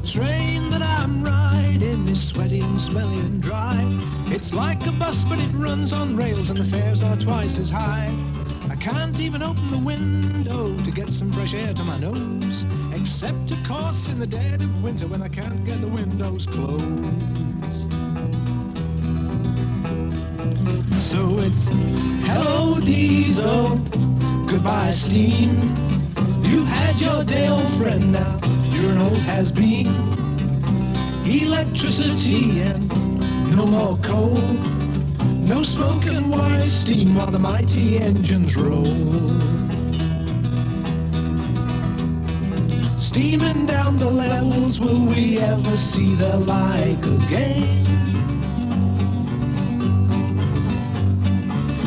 train that I'm riding is sweaty and smelly and dry. It's like a bus, but it runs on rails and the fares are twice as high. I can't even open the window to get some fresh air to my nose, except of course in the dead of winter when I can't get the windows closed. So it's hello diesel, goodbye steam. You had your day, old friend, now you're an old has-been. Electricity and no more coal, no smoke and white steam while the mighty engines roll. Steaming down the levels, will we ever see the like again?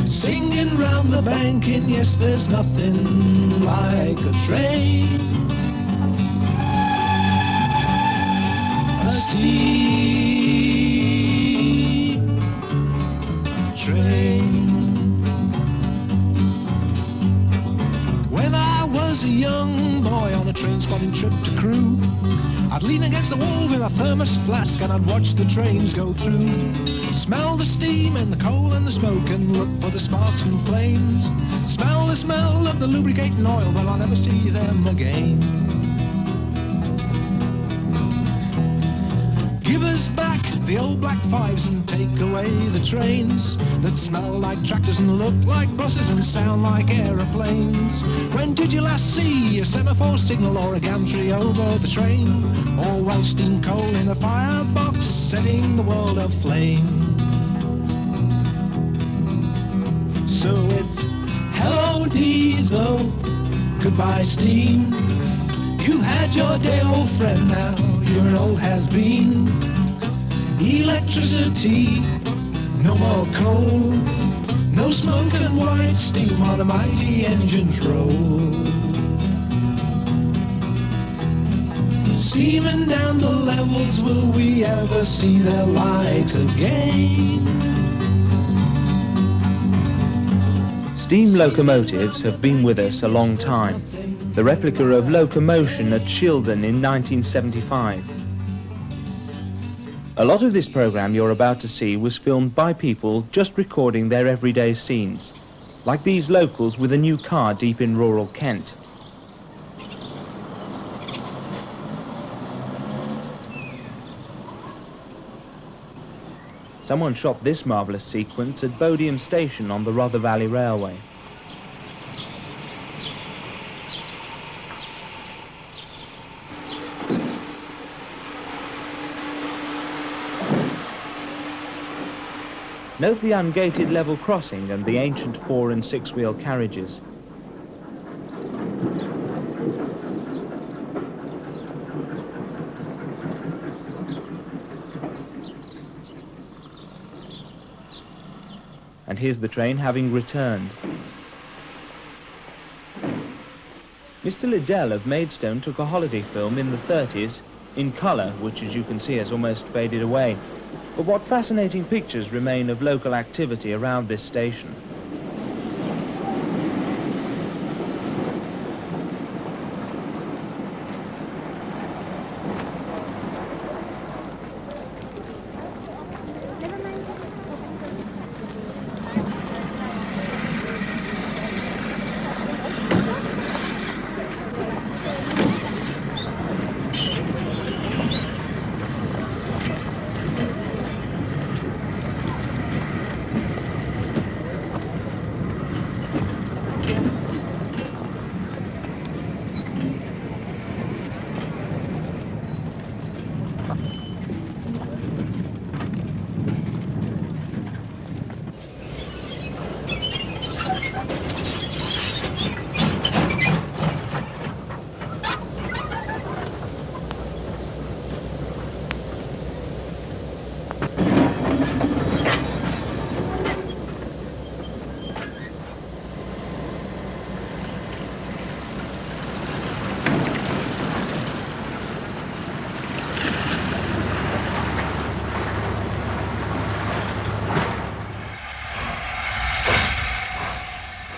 Singing round the banking, yes, there's nothing like a train. A steam train. When I was a young boy on a train spotting trip to Crewe, I'd lean against the wall with a thermos flask and I'd watch the trains go through. Smell the steam and the coal and the smoke and look for the sparks and flames. Smell the smell of the lubricating oil, but I'll never see them again. Give us back the old black fives and take away the trains that smell like tractors and look like buses and sound like aeroplanes. When did you last see a semaphore signal or a gantry over the train? Or roasting coal in a firebox, setting the world aflame? So it's hello diesel, goodbye steam. You had your day, old friend, now you're an old has-been. Electricity, no more coal, no smoke and white steam while the mighty engines roll. Steaming down the levels, will we ever see their likes again? Steam locomotives have been with us a long time. The replica of locomotion at Swindon in 1975. A lot of this programme you're about to see was filmed by people just recording their everyday scenes, like these locals with a new car deep in rural Kent. Someone shot this marvellous sequence at Bodiam Station on the Rother Valley Railway. Note the ungated level crossing and the ancient 4- and 6-wheel carriages. And here's the train having returned. Mr. Liddell of Maidstone took a holiday film in the 30s in colour, which as you can see has almost faded away. But what fascinating pictures remain of local activity around this station.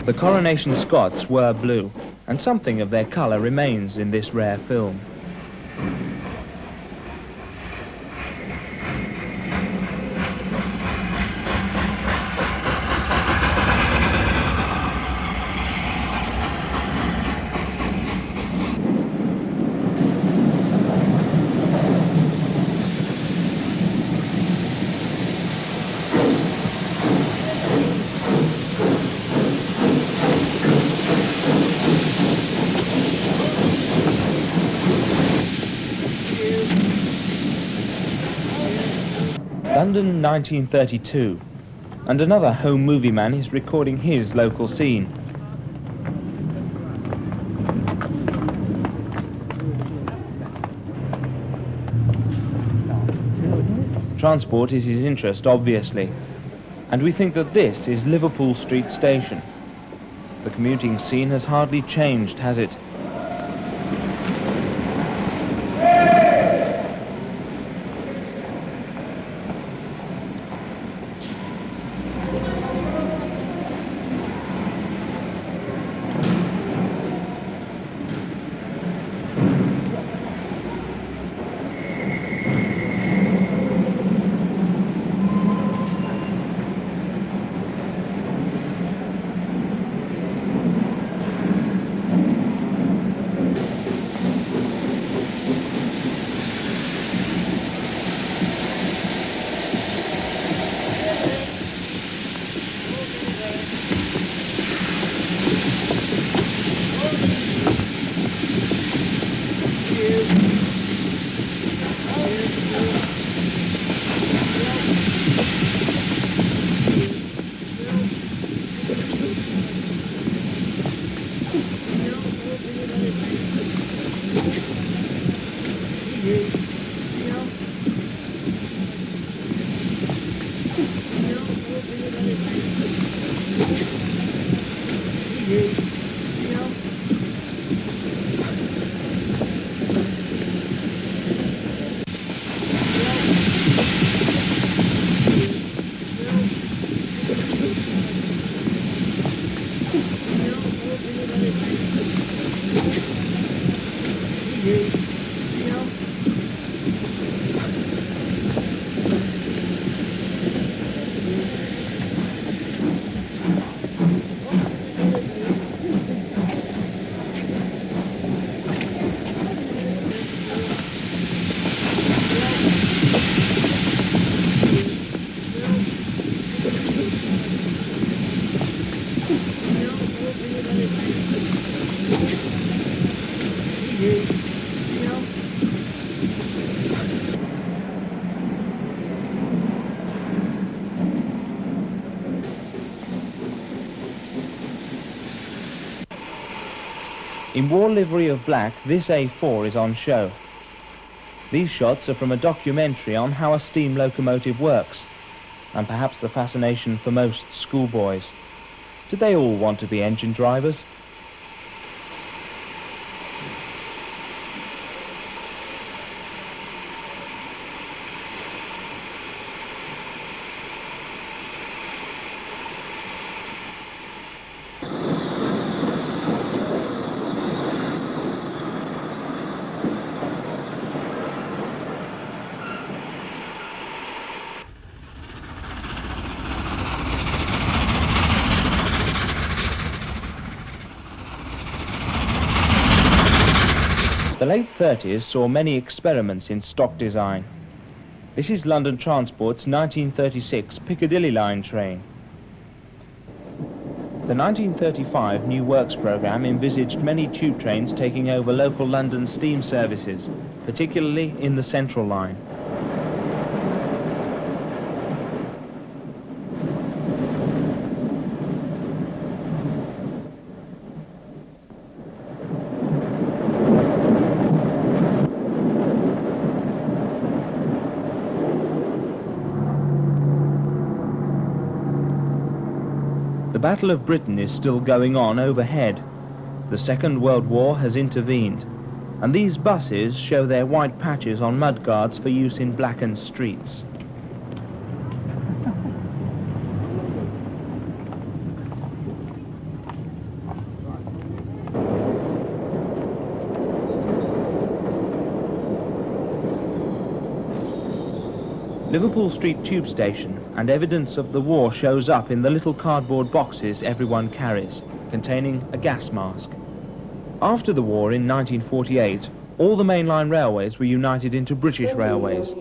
The Coronation Scots were blue, and something of their colour remains in this rare film. London 1932, and another home movie man is recording his local scene. Transport is his interest, obviously, and we think that this is Liverpool Street Station. The commuting scene has hardly changed, has it? In war livery of black, this A4 is on show. These shots are from a documentary on how a steam locomotive works, and perhaps the fascination for most schoolboys. Do they all want to be engine drivers? The late 30s saw many experiments in stock design. This is London Transport's 1936 Piccadilly Line train. The 1935 New Works programme envisaged many tube trains taking over local London steam services, particularly in the Central Line. The Battle of Britain is still going on overhead. The Second World War has intervened, and these buses show their white patches on mudguards for use in blackened streets. Liverpool Street Tube Station, and evidence of the war shows up in the little cardboard boxes everyone carries, containing a gas mask. After the war in 1948, all the mainline railways were united into British Railways.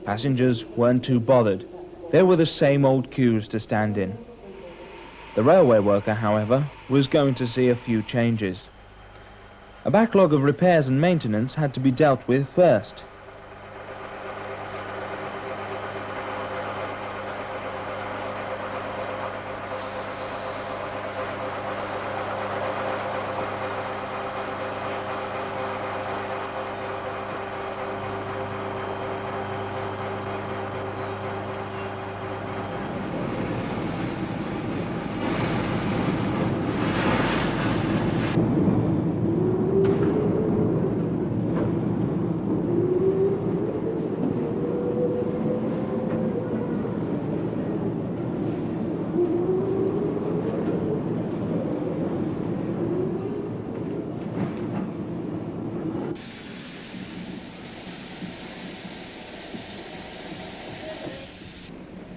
Passengers weren't too bothered. There were the same old queues to stand in. The railway worker, however, was going to see a few changes. A backlog of repairs and maintenance had to be dealt with first.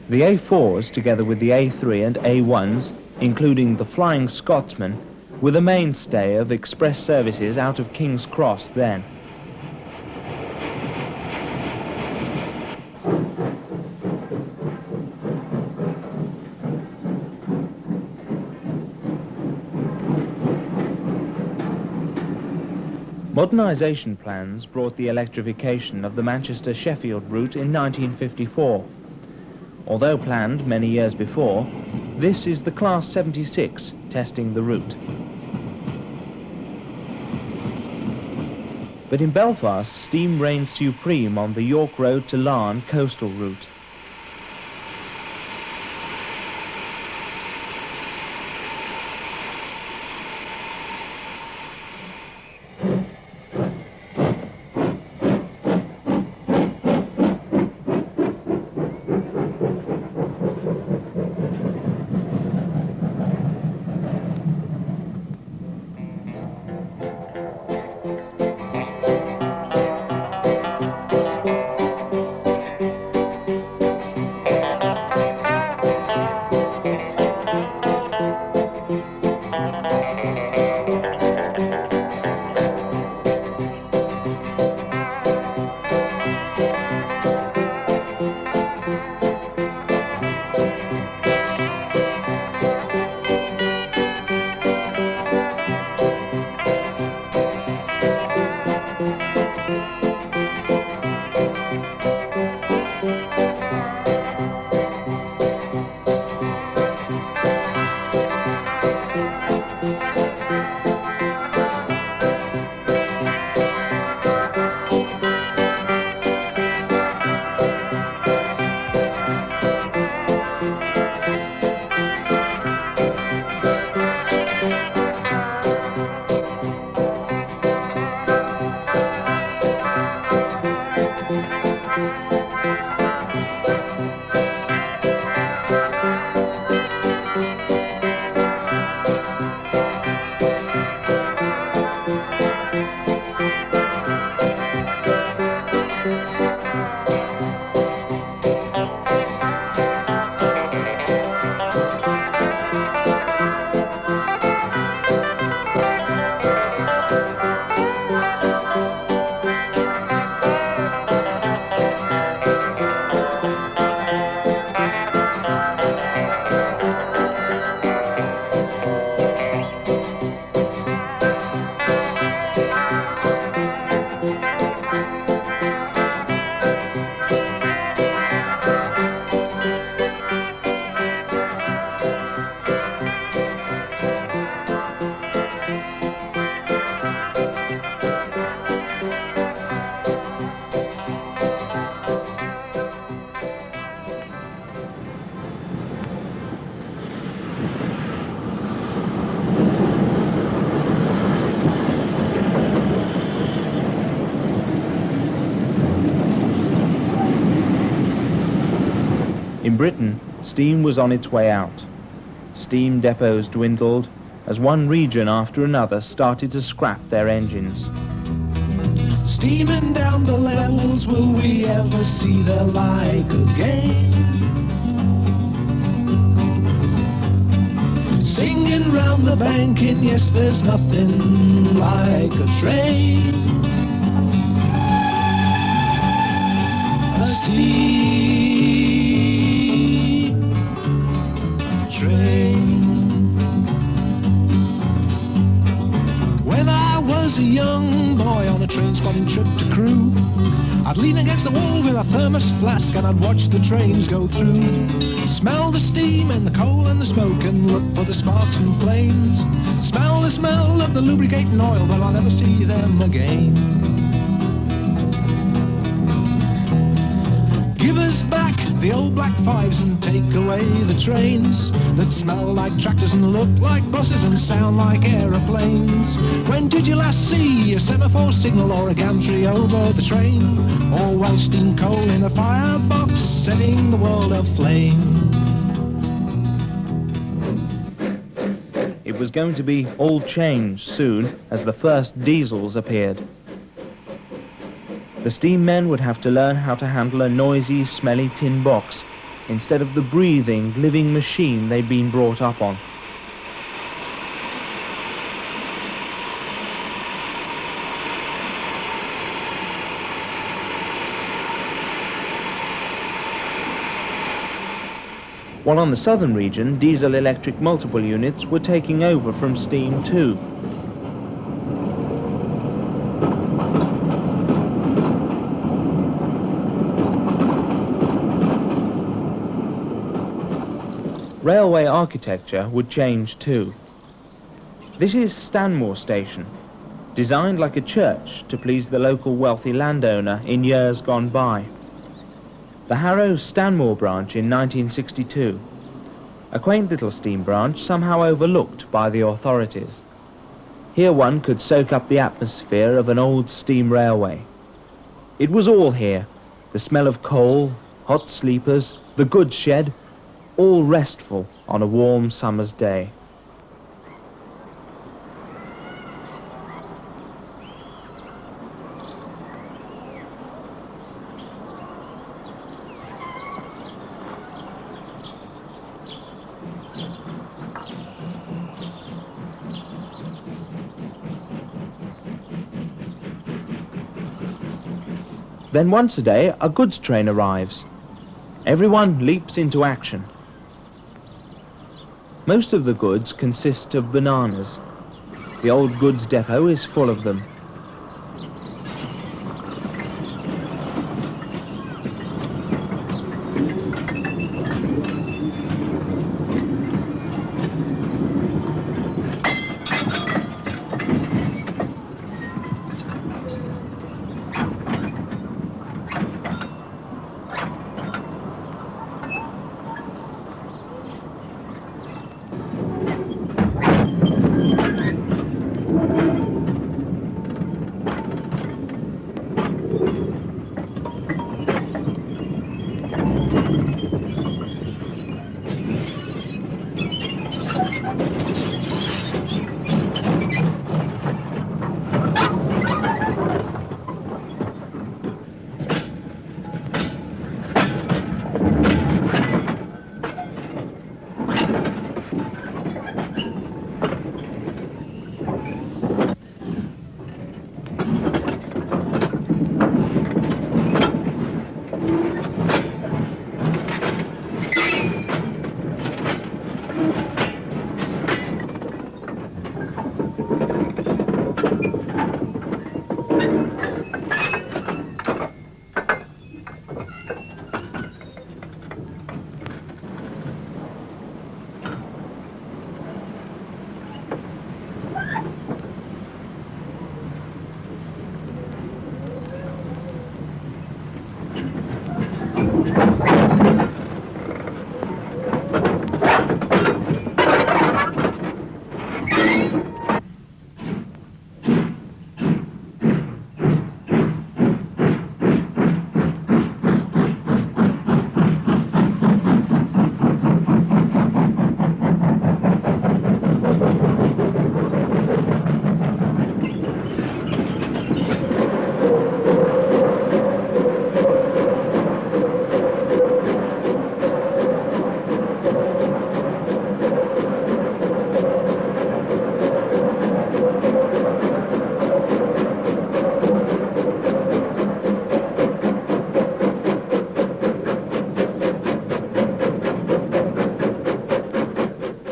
The A4s, together with the A3 and A1s, including the Flying Scotsman, were the mainstay of express services out of King's Cross then. Modernisation plans brought the electrification of the Manchester-Sheffield route in 1954. Although planned many years before, this is the Class 76 testing the route. But in Belfast, steam reigns supreme on the York Road to Larne coastal route. In Britain, steam was on its way out. Steam depots dwindled as one region after another started to scrap their engines. Steaming down the levels, will we ever see their like again? Singing round the banking, yes, there's nothing like a train. A steam train. When I was a young boy on a train spotting trip to Crewe, I'd lean against the wall with a thermos flask and I'd watch the trains go through. Smell the steam and the coal and the smoke and look for the sparks and flames. Smell the smell of the lubricating oil, but I'll never see them again. Give us back the old black fives and take away the trains that smell like tractors and look like buses and sound like aeroplanes. When did you last see a semaphore signal or a gantry over the train? Or roasting coal in a firebox, setting the world aflame? It was going to be all changed soon as the first diesels appeared. The steam men would have to learn how to handle a noisy, smelly tin box, instead of the breathing, living machine they'd been brought up on. While on the southern region, diesel-electric multiple units were taking over from steam too. Railway architecture would change too. This is Stanmore Station, designed like a church to please the local wealthy landowner in years gone by. The Harrow Stanmore branch in 1962, a quaint little steam branch somehow overlooked by the authorities. Here one could soak up the atmosphere of an old steam railway. It was all here, the smell of coal, hot sleepers, the goods shed, all restful on a warm summer's day. Then once a day, a goods train arrives. Everyone leaps into action. Most of the goods consist of bananas. The old goods depot is full of them.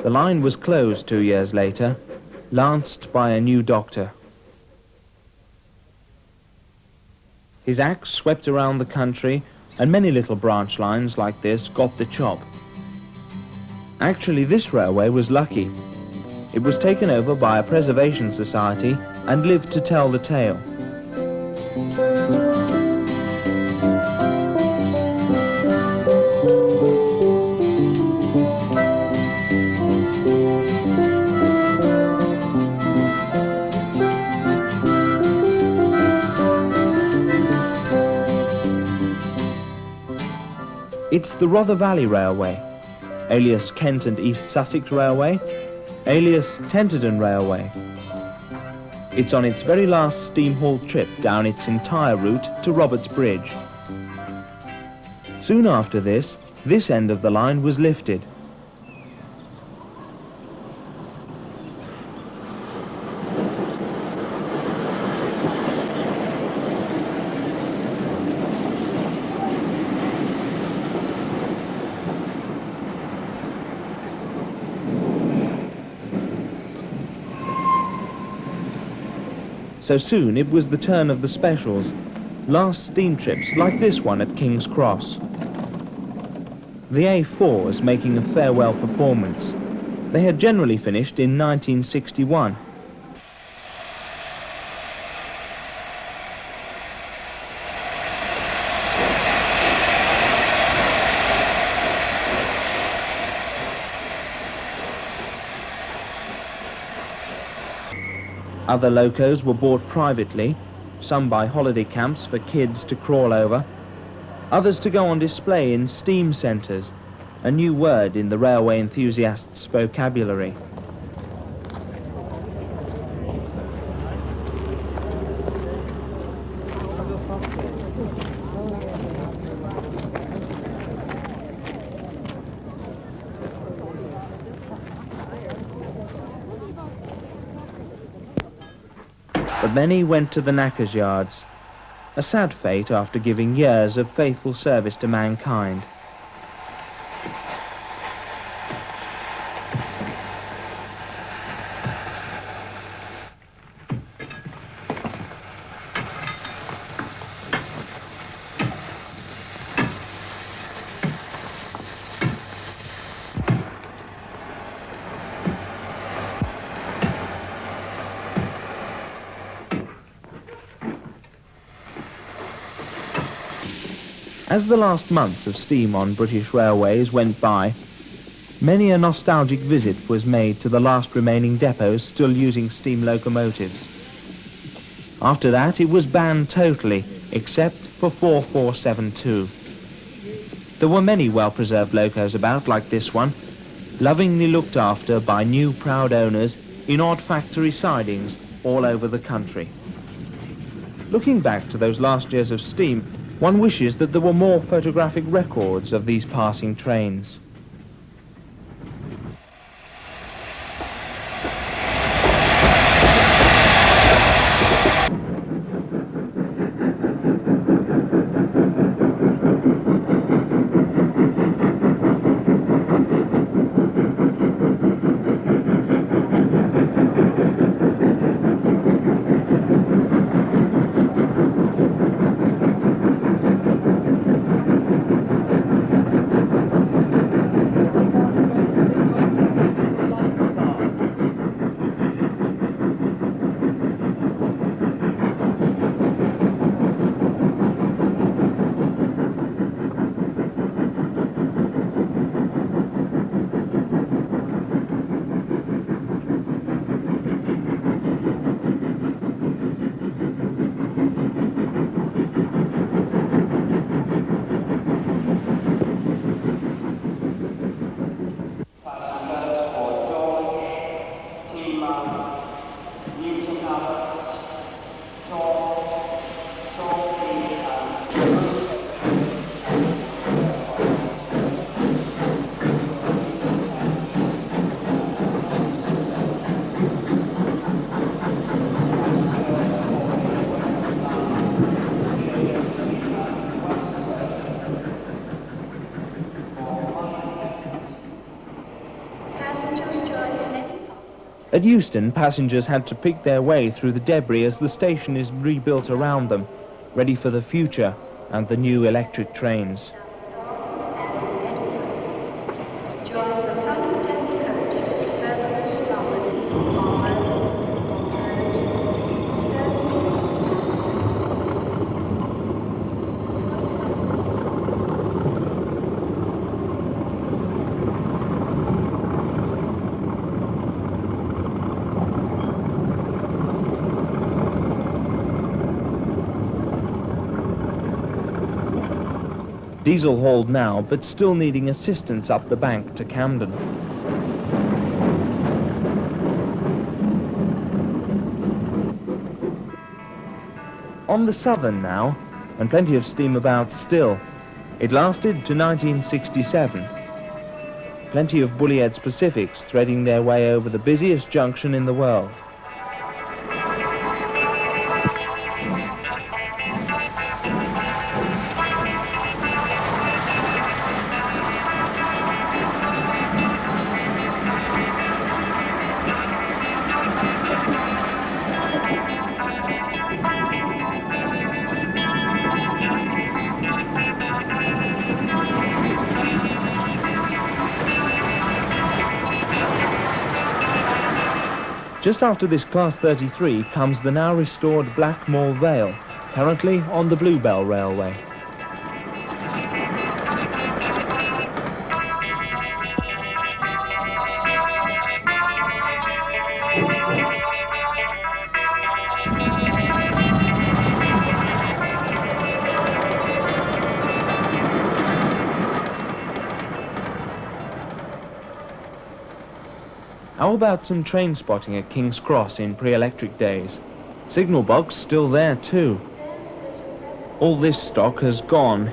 The line was closed 2 years later, lanced by a new doctor. His axe swept around the country, and many little branch lines like this got the chop. Actually, this railway was lucky. It was taken over by a Preservation Society and lived to tell the tale. It's the Rother Valley Railway, alias Kent and East Sussex Railway, alias Tenterden Railway. It's on its very last steam haul trip down its entire route to Roberts Bridge. Soon after this, This end of the line was lifted. So soon it was the turn of the specials, last steam trips like this one at King's Cross. The A4s making a farewell performance. They had generally finished in 1961. Other locos were bought privately, some by holiday camps for kids to crawl over, others to go on display in steam centres, a new word in the railway enthusiasts' vocabulary. But many went to the knackers' yards, a sad fate after giving years of faithful service to mankind. As the last months of steam on British railways went by, many a nostalgic visit was made to the last remaining depots still using steam locomotives. After that, it was banned totally, except for 4472. There were many well-preserved locos about, like this one, lovingly looked after by new proud owners in odd factory sidings all over the country. Looking back to those last years of steam, one wishes that there were more photographic records of these passing trains. At Euston, passengers had to pick their way through the debris as the station is rebuilt around them, ready for the future and the new electric trains. Diesel hauled now, but still needing assistance up the bank to Camden. On the Southern now, and plenty of steam about still. It lasted to 1967. Plenty of bully-head Pacifics threading their way over the busiest junction in the world. Just after this Class 33 comes the now restored Blackmore Vale, currently on the Bluebell Railway. How about some train spotting at King's Cross in pre-electric days? Signal box still there too. All this stock has gone.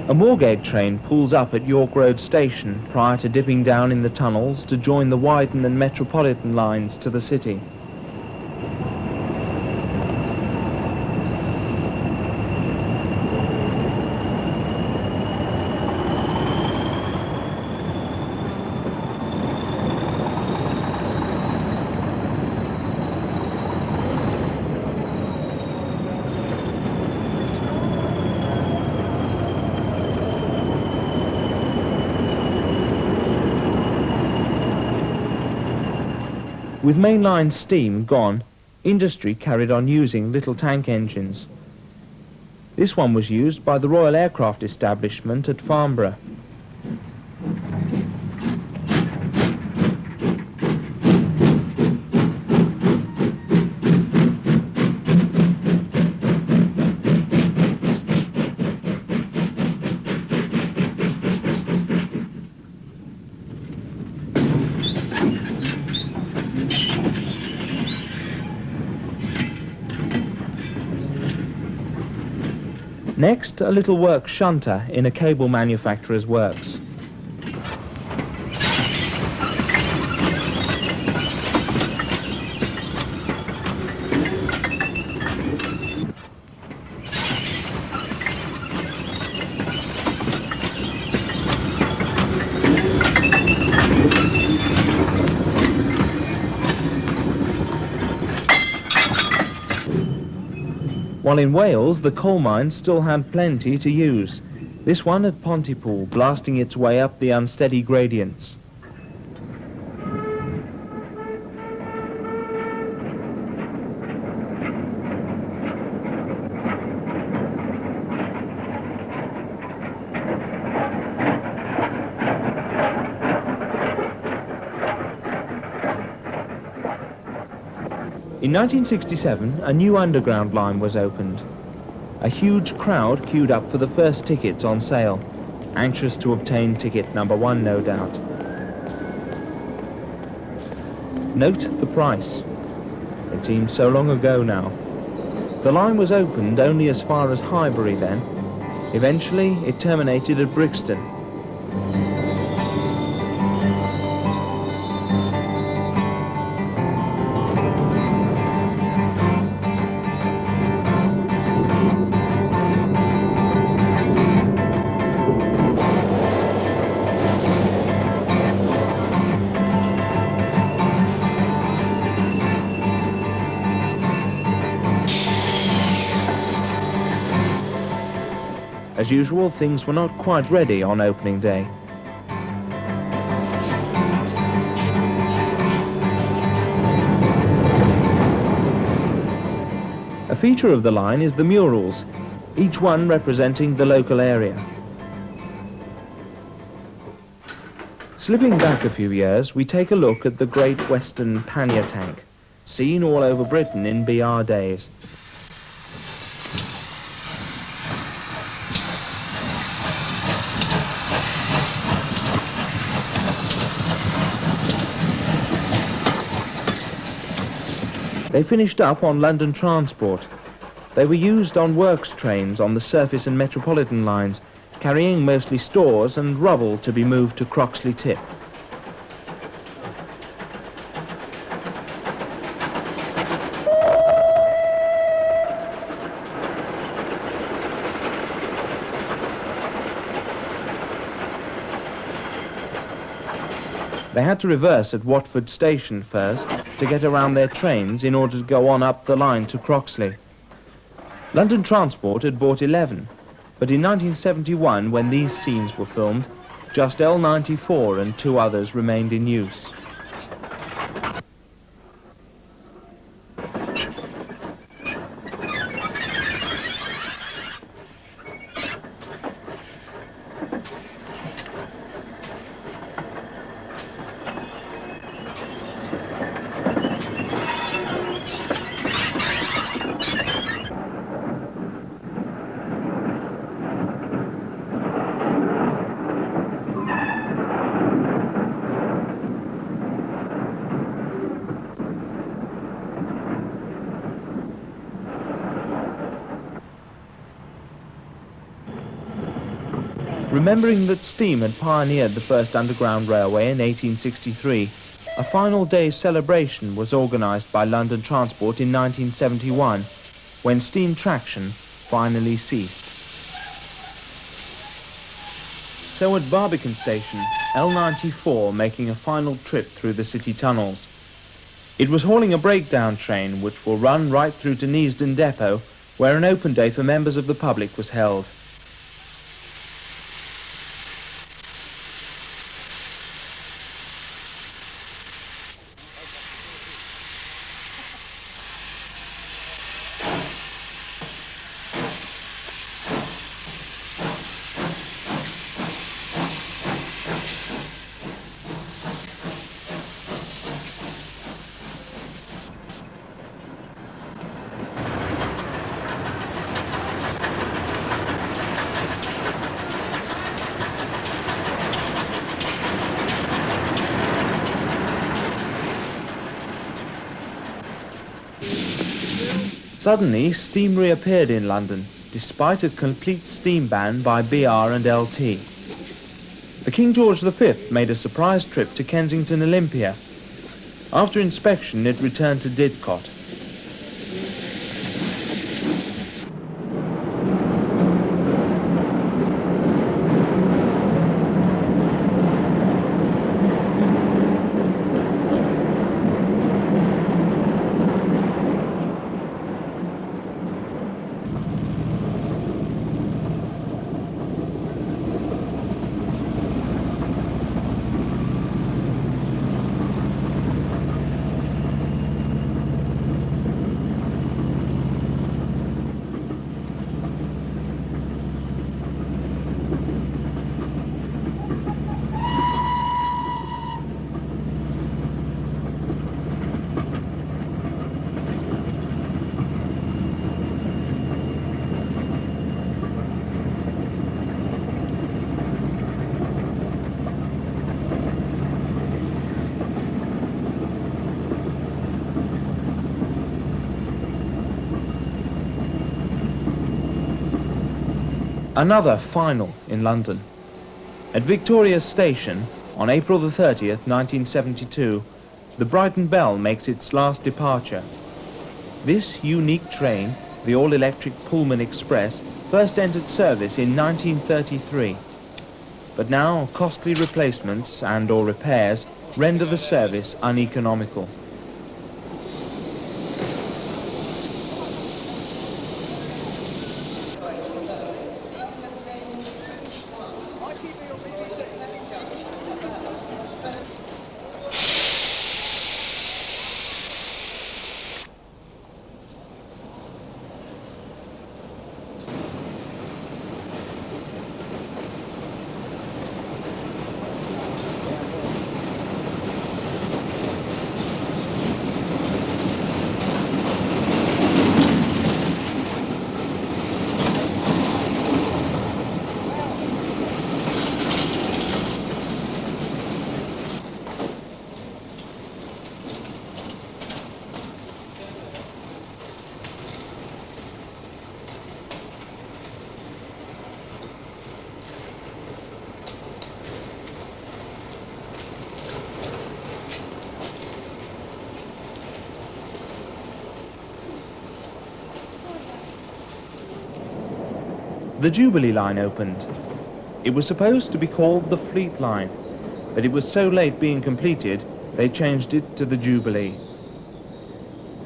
A Moorgate train pulls up at York Road Station prior to dipping down in the tunnels to join the Widen and Metropolitan lines to the city. With mainline steam gone, industry carried on using little tank engines. This one was used by the Royal Aircraft Establishment at Farnborough. Next, a little work shunter in a cable manufacturer's works. While in Wales, the coal mines still had plenty to use. This one at Pontypool, blasting its way up the unsteady gradients. In 1967, a new underground line was opened. A huge crowd queued up for the first tickets on sale, anxious to obtain ticket number 1, no doubt. Note the price. It seems so long ago now. The line was opened only as far as Highbury then. Eventually, it terminated at Brixton. As usual, things were not quite ready on opening day. A feature of the line is the murals, each one representing the local area. Slipping back a few years, we take a look at the Great Western pannier tank, seen all over Britain in BR days. They finished up on London transport. They were used on works trains on the surface and metropolitan lines, carrying mostly stores and rubble to be moved to Croxley Tip. They had to reverse at Watford Station first to get around their trains in order to go on up the line to Croxley. London Transport had bought 11, but in 1971, when these scenes were filmed, just L.N.E.R and 2 others remained in use. Remembering that steam had pioneered the first underground railway in 1863, a final day's celebration was organised by London Transport in 1971, when steam traction finally ceased. So at Barbican Station, L.N.E.R making a final trip through the city tunnels. It was hauling a breakdown train which will run right through to Neasden Depot, where an open day for members of the public was held. Suddenly, steam reappeared in London, despite a complete steam ban by BR and LT. The King George V made a surprise trip to Kensington Olympia. After inspection, it returned to Didcot. Another final in London. At Victoria Station, on April the 30th, 1972, the Brighton-Belle makes its last departure. This unique train, the all-electric Pullman Express, first entered service in 1933. But now costly replacements and/or repairs render the service uneconomical. The Jubilee line opened. It was supposed to be called the Fleet line, but it was so late being completed, they changed it to the Jubilee.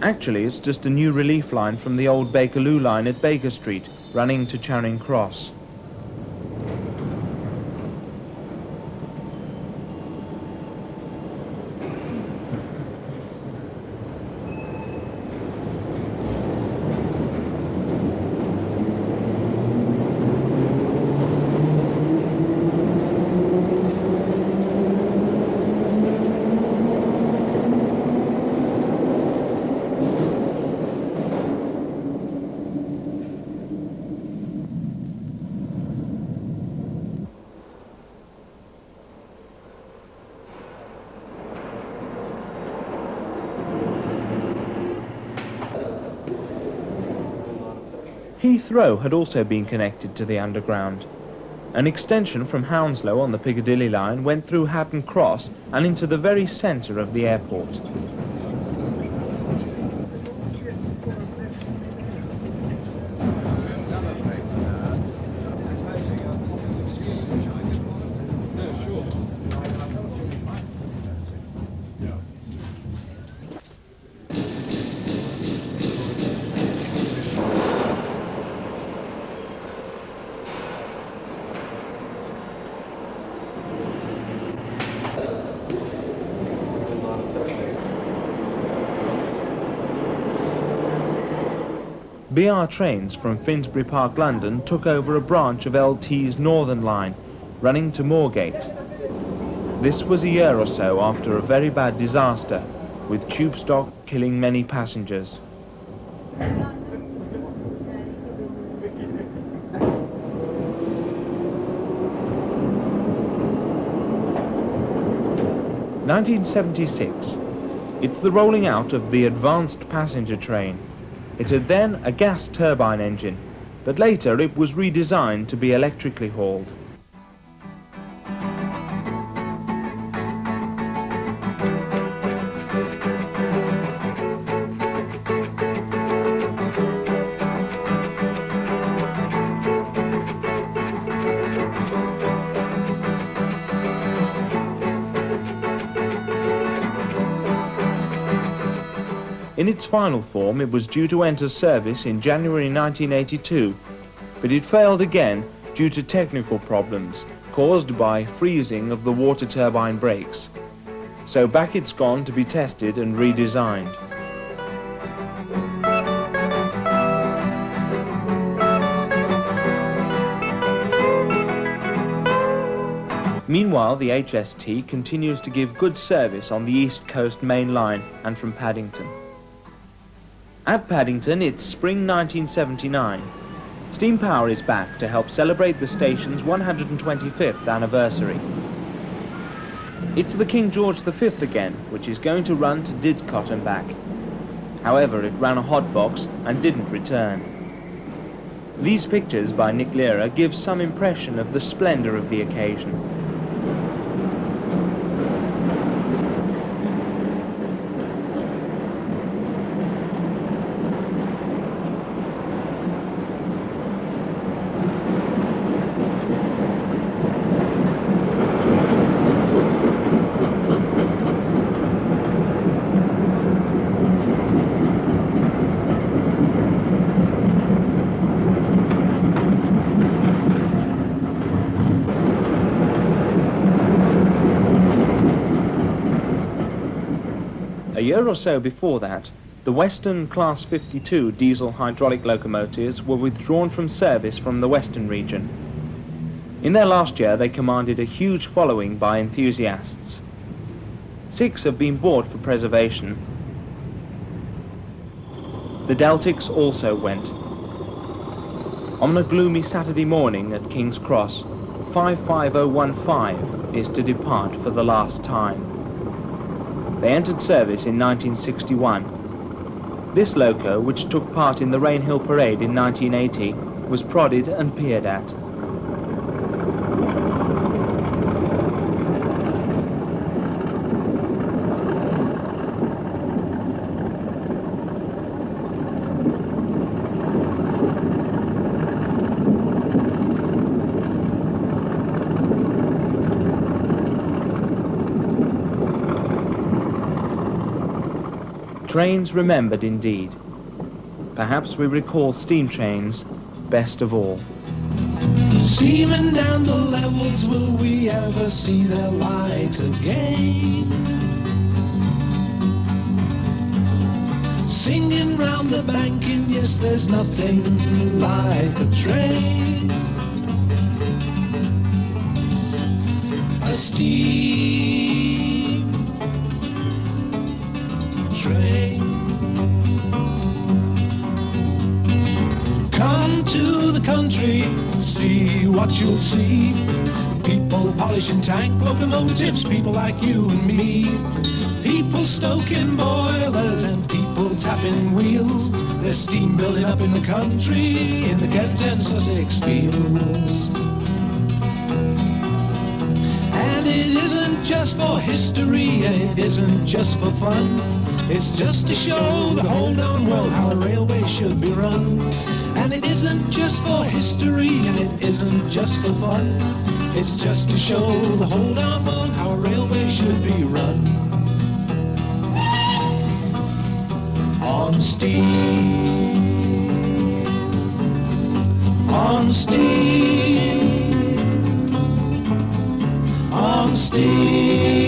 Actually, it's just a new relief line from the old Bakerloo line at Baker Street, running to Charing Cross. Heathrow had also been connected to the Underground. An extension from Hounslow on the Piccadilly line went through Hatton Cross and into the very centre of the airport. BR trains from Finsbury Park, London took over a branch of L.T.'s Northern Line, running to Moorgate. This was a year or so after a very bad disaster, with tube stock killing many passengers. (1976). It's the rolling out of the advanced passenger train. It had then a gas turbine engine, but later it was redesigned to be electrically hauled. In its final form, it was due to enter service in January 1982, but it failed again due to technical problems caused by freezing of the water turbine brakes. So back it's gone to be tested and redesigned. Meanwhile, the HST continues to give good service on the East Coast Main Line and from Paddington. At Paddington, it's spring 1979. Steam power is back to help celebrate the station's 125th anniversary. It's the King George V again, which is going to run to Didcot and back. However, it ran a hot box and didn't return. These pictures by Nick Lehrer give some impression of the splendour of the occasion. A year or so before that, the Western Class 52 diesel hydraulic locomotives were withdrawn from service from the Western region. In their last year, they commanded a huge following by enthusiasts. 6 have been bought for preservation. The Deltics also went. On a gloomy Saturday morning at King's Cross, 55015 is to depart for the last time. They entered service in 1961. This loco, which took part in the Rainhill Parade in 1980, was prodded and peered at. Trains remembered indeed. Perhaps we recall steam trains best of all. Steaming down the levels, will we ever see their light again? Singing round the banking, yes, there's nothing like a train. A steam train. Come to the country, see what you'll see. People polishing tank locomotives, people like you and me. People stoking boilers and people tapping wheels. There's steam building up in the country, in the Kent and Sussex fields. And it isn't just for history, and it isn't just for fun. It's just to show the whole darn world how a railway should be run. And it isn't just for history, and it isn't just for fun. It's just to show the whole darn world how a railway should be run. On steam, on steam, on steam.